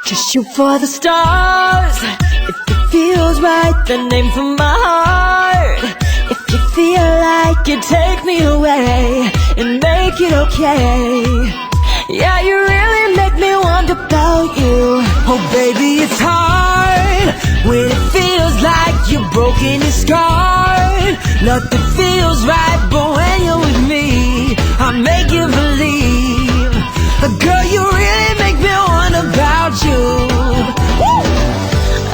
Just shoot for the stars. If it feels right, then aim for my heart. If you feel like you take me away and make it okay. Yeah, you really make me wonder about you. Oh baby, it's hard when it feels like you're broken and scarred. Nothing feels right, but when you're with me, I make you believe. Girl, you really make me wonder about you. Woo!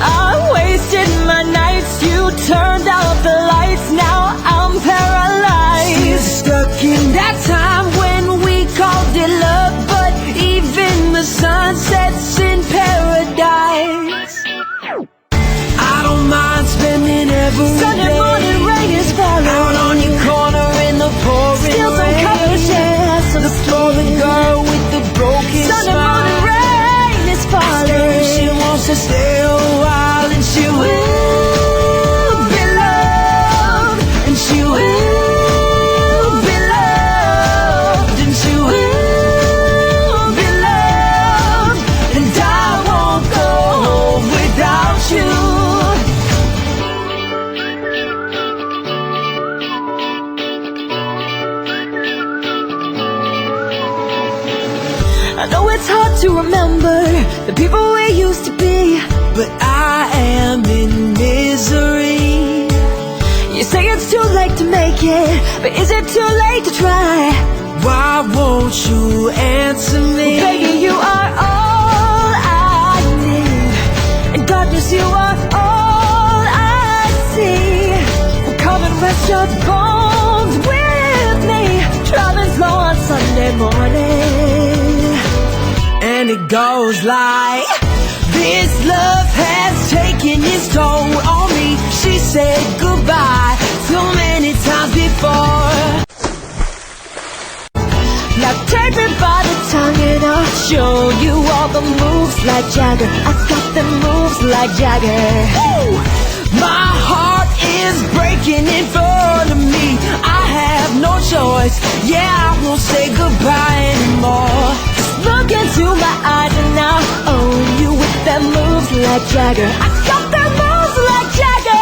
I wasted my nights, you turned out the lights. Now I'm paralyzed. Still stuck in that time when we called it love, but even the sun sets in paradise. I don't mind spending every Sunday day morning rain is falling out on your corner in the pouring Still some rain. coffee shares of The stolen girl with the broken Sunday smile. morning rain is falling. She wants to stay a while and she will be loved. And she will be loved. And she will be loved. And I won't go home without you. I know it's hard to remember the people we used to be, But I am in misery. you say it's too late to make it, but is it too late to try? Why won't you answer me? Baby, you are all I need. In darkness, you are all I see. Come and rest your bones with me. Driving slow on Sunday morning. And it goes like, this love has taken its toll on me. She said goodbye so many times before. Now take me by the tongue and I'll show you all the moves like Jagger. I've got the moves like Jagger. Woo! My heart is breaking in front of me. I have no choice. Yeah, I won't say goodbye anymore. Look into my eyes and I'll own you with them moves like Jagger. I've got them moves like Jagger.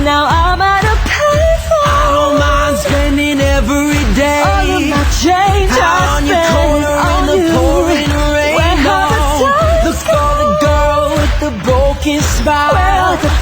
Now I'm at a payphone. I don't mind spending every day All of my change out I on your spend corner in on the you. pouring rain. Where have the Oh, times look for the girl with the broken smile. Where are the